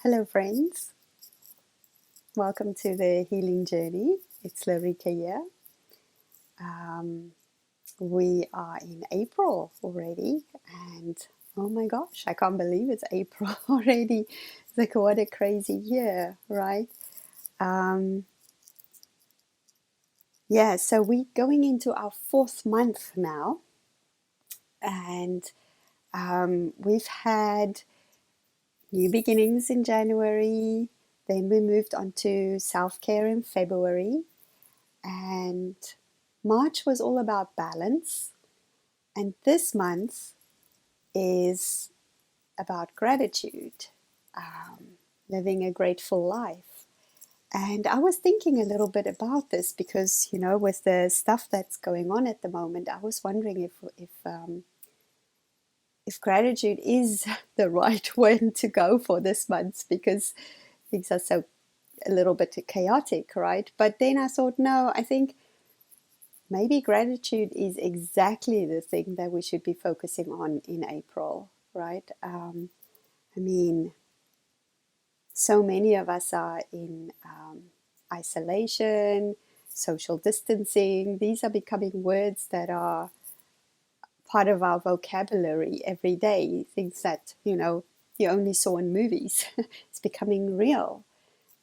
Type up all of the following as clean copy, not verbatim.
Hello, friends. Welcome to the healing journey. It's Larika here. Um, we are in April already, and oh my gosh, I can't believe it's April already. It's like, what a crazy year, right? Um, yeah, so we're going into our fourth month now, and we've had new beginnings in January. Then we moved on to self care in February. And March was all about balance. And this month is about gratitude, living a grateful life. And I was thinking a little bit about this because, with the stuff that's going on at the moment, I was wondering if gratitude is the right way to go for this month because things are so a little bit chaotic, right? But then I thought, no, I think maybe gratitude is exactly the thing that we should be focusing on in April, right? I mean, so many of us are in isolation, social distancing. These are becoming words that are part of our vocabulary every day, things that, you only saw in movies. It's becoming real.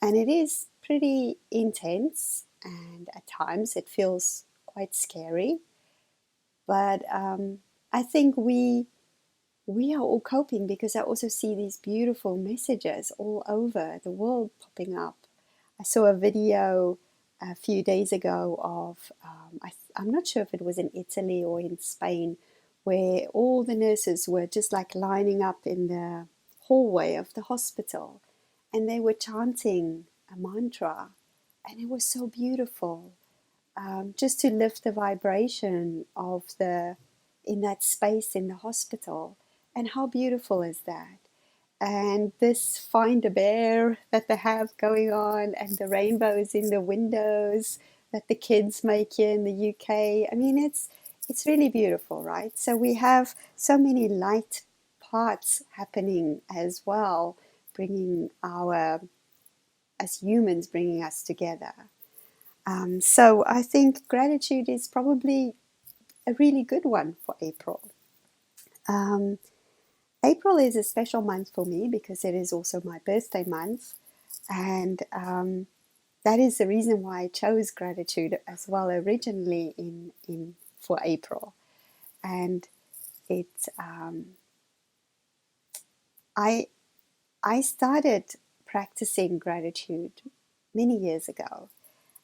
And it is pretty intense, and at times it feels quite scary. But I think we are all coping because I also see these beautiful messages all over the world popping up. I saw a video a few days ago of I'm not sure if it was in Italy or in Spain, where all the nurses were just like lining up in the hallway of the hospital, and they were chanting a mantra, and it was so beautiful, just to lift the vibration of the in that space in the hospital. And how beautiful is that? And this find a bear that they have going on, and the rainbows in the windows that the kids make here in the UK. I mean, it's really beautiful, right? So we have so many light parts happening as well, bringing our as humans, bringing us together. So I think gratitude is probably a really good one for April. Um, April is a special month for me because it is also my birthday month, and that is the reason why I chose gratitude as well originally in for April. And it I I started practicing gratitude many years ago.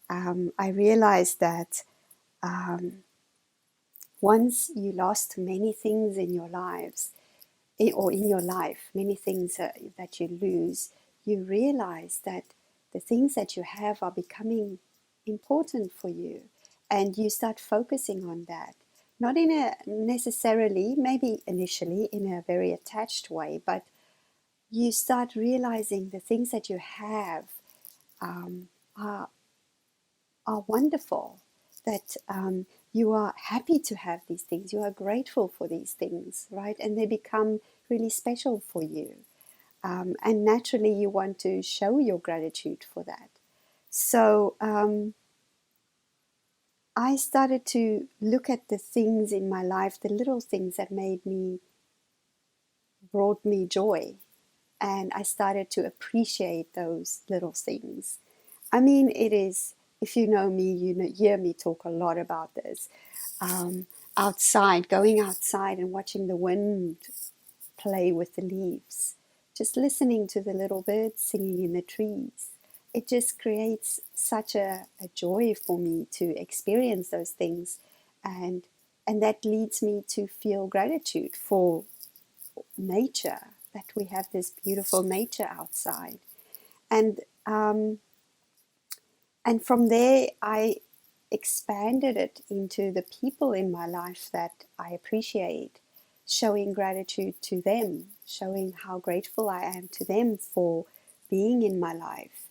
I realized that once you lost many things in your lives, or in your life, many things that you lose, you realize that the things that you have are becoming important for you, and you start focusing on that. Not in a necessarily, maybe initially in a very attached way, but you start realizing the things that you have um, are wonderful, that you are happy to have these things, you are grateful for these things, right? And they become really special for you. And naturally, you want to show your gratitude for that. So I started to look at the things in my life, the little things that brought me joy. And I started to appreciate those little things. I mean, it is, if you know me, hear me talk a lot about this. Um, Outside, going outside and watching the wind play with the leaves, just listening to the little birds singing in the trees. It just creates such a joy for me to experience those things, and that leads me to feel gratitude for nature, that we have this beautiful nature outside. And from there, I expanded it into the people in my life that I appreciate, showing gratitude to them, showing how grateful I am to them for being in my life,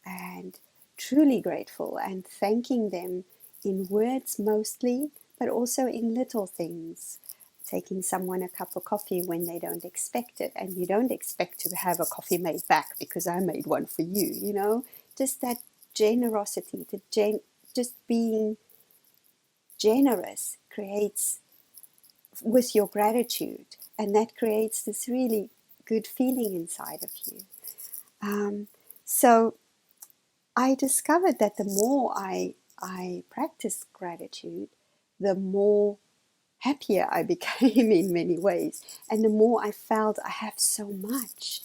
and truly grateful, and thanking them in words mostly, but also in little things. taking someone a cup of coffee when they don't expect it, and you don't expect to have a coffee made back because I made one for you, you know, just that generosity, just being generous creates with your gratitude, and that creates this really good feeling inside of you. So I discovered that the more I practiced gratitude, the more happier I became in many ways, and the more I felt I have so much.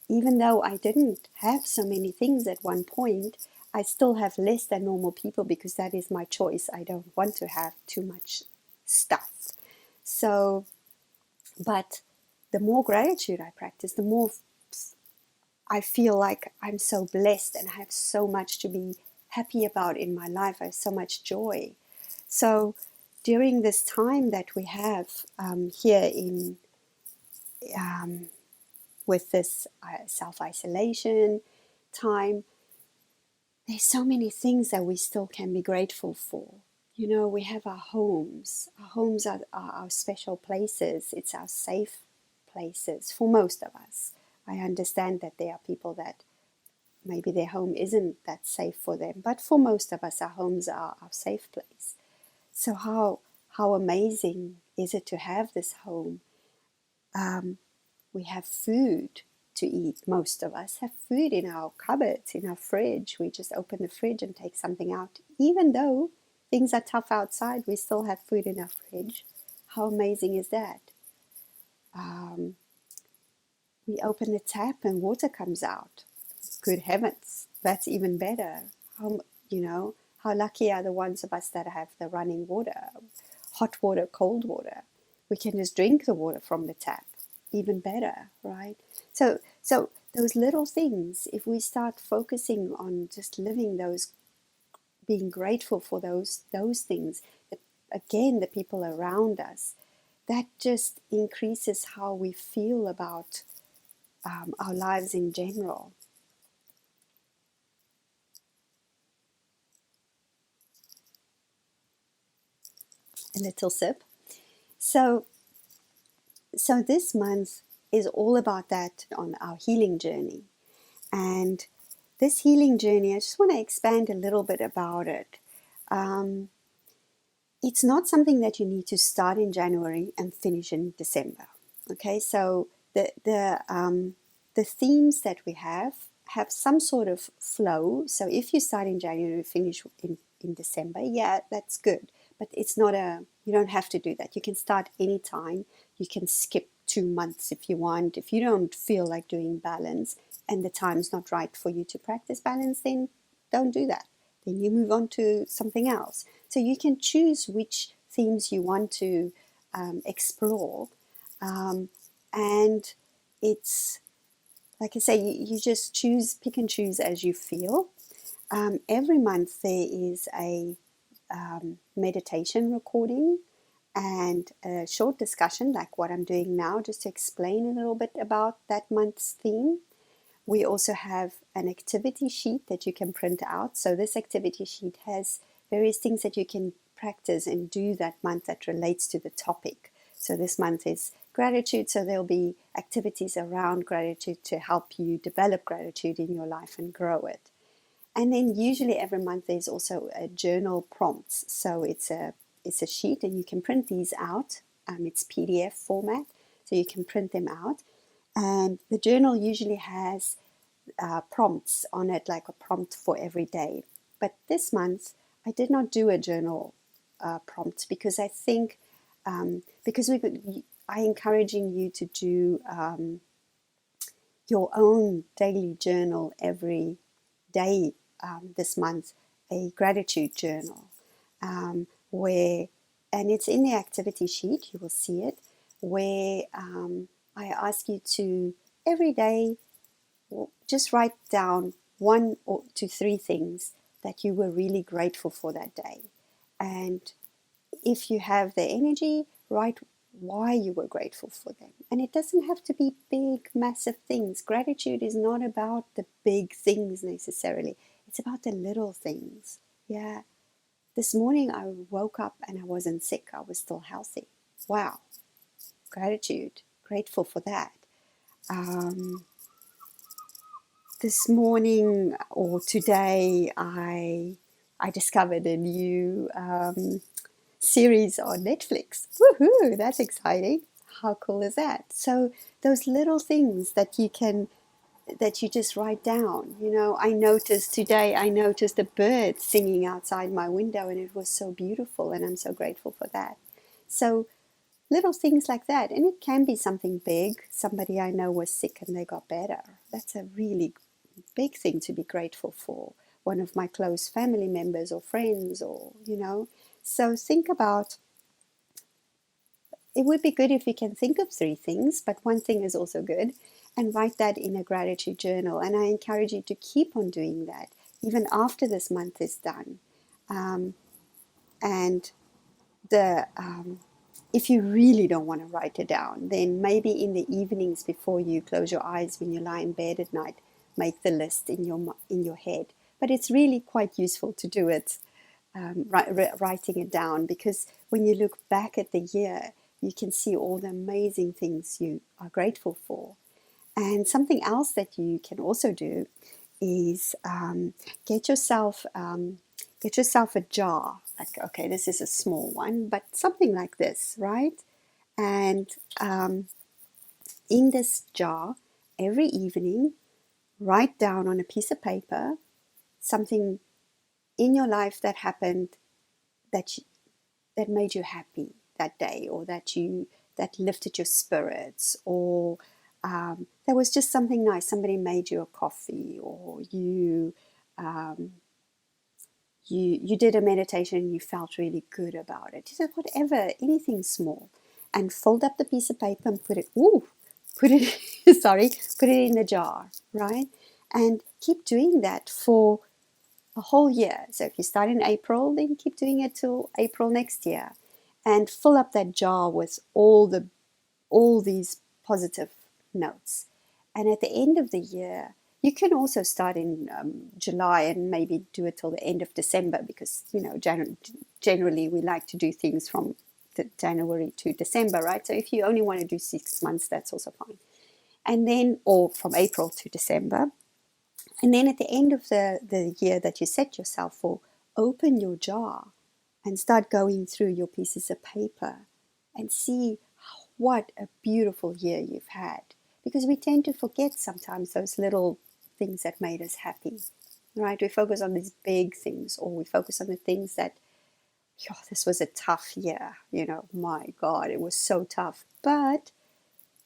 Even though I didn't have so many things at one point, I still have less than normal people because that is my choice. I don't want to have too much stuff. So, but the more gratitude I practice, the more I feel like I'm so blessed and I have so much to be happy about in my life. I have so much joy. So during this time that we have here in with this self-isolation time, there's so many things that we still can be grateful for. You know, we have our homes. Our homes are our special places. It's our safe places for most of us. I understand that there are people that maybe their home isn't that safe for them, but for most of us, our homes are our safe place. So how amazing is it to have this home? We have food to eat. Most of us have food in our cupboards, in our fridge. We just open the fridge and take something out. Even though things are tough outside, we still have food in our fridge. How amazing is that? We open the tap and water comes out. Good heavens, that's even better. How lucky are the ones of us that have the running water, hot water, cold water. We can just drink the water from the tap. Even better, right? So those little things, if we start focusing on just living those, being grateful for those things, again, the people around us, that just increases how we feel about our lives in general. A little sip. So this month is all about that on our healing journey. And this healing journey, I just want to expand a little bit about it. It's not something that you need to start in January and finish in December. Okay, so the themes that we have some sort of flow. So if you start in January, finish in December, yeah, that's good. But it's not you don't have to do that. You can start anytime. You can skip 2 months if you want. If you don't feel like doing balance and the time's not right for you to practice balance, then don't do that. Then you move on to something else. So you can choose which themes you want to explore. And it's, like I say, you just pick and choose as you feel. Every month there is a meditation recording and a short discussion like what I'm doing now, just to explain a little bit about that month's theme. We also have an activity sheet that you can print out. So this activity sheet has various things that you can practice and do that month that relates to the topic. So this month is gratitude, so there'll be activities around gratitude to help you develop gratitude in your life and grow it. And then usually every month there's also a journal prompts. So it's a sheet and you can print these out. It's PDF format, so you can print them out. And the journal usually has prompts on it, like a prompt for every day. But this month I did not do a journal prompt because I think because I'm encouraging you to do your own daily journal every day this month, a gratitude journal where, and it's in the activity sheet, you will see it, where I ask you to every day just write down 1 to 3 things that you were really grateful for that day. And if you have the energy, write why you were grateful for them. And it doesn't have to be big, massive things. Gratitude is not about the big things necessarily. It's about the little things. Yeah. This morning I woke up and I wasn't sick. I was still healthy. Wow. gratitude, grateful for that. This morning or today, I discovered a new series on Netflix. Woohoo! That's exciting. How cool is that? So those little things that you just write down. I noticed a bird singing outside my window, and it was so beautiful, and I'm so grateful for that. So little things like that, and it can be something big. Somebody I know was sick and they got better. That's a really big thing to be grateful for. One of my close family members or friends, So think about, it would be good if you can think of 3 things, but one thing is also good, and write that in a gratitude journal. And I encourage you to keep on doing that even after this month is done. And if you really don't want to write it down, then maybe in the evenings before you close your eyes, when you lie in bed at night, make the list in your head. But it's really quite useful to do it, writing it down, because when you look back at the year, you can see all the amazing things you are grateful for. And something else that you can also do is get yourself a jar. Like, okay, this is a small one, but something like this, right? And in this jar, every evening, write down on a piece of paper something in your life that happened that made you happy that day, or that lifted your spirits, or there was just something nice. Somebody made you a coffee, or you did a meditation and you felt really good about it. Just whatever, anything small, and fold up the piece of paper and put it in the jar, right? And keep doing that for a whole year. So if you start in April, then keep doing it till April next year, and fill up that jar with all these positive notes. And at the end of the year, you can also start in July and maybe do it till the end of December, because generally we like to do things from January to December, right? So if you only want to do 6 months, that's also fine. And then, or from April to December. And then at the end of the year that you set yourself for, open your jar and start going through your pieces of paper and see what a beautiful year you've had. Because we tend to forget sometimes those little things that made us happy, right? We focus on these big things, or we focus on the things that, this was a tough year, my God, it was so tough. But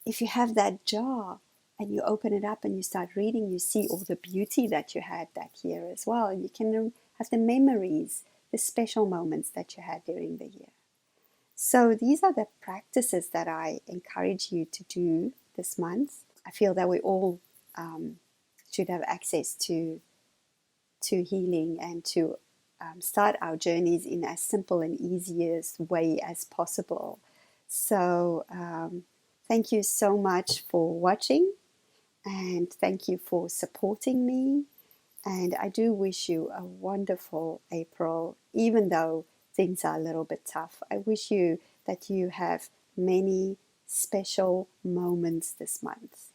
if you have that jar and you open it up and you start reading, you see all the beauty that you had that year as well. And you can have the memories, the special moments that you had during the year. So these are the practices that I encourage you to do this month. I feel that we all should have access to healing, and to start our journeys in as simple and easiest way as possible. So thank you so much for watching, and thank you for supporting me. And I do wish you a wonderful April, even though things are a little bit tough. I wish you that you have many special moments this month,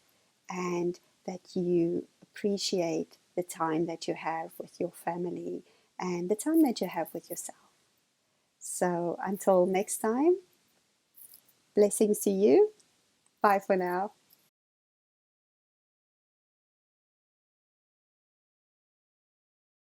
and that you appreciate the time that you have with your family and the time that you have with yourself. So until next time, blessings to you. Bye for now.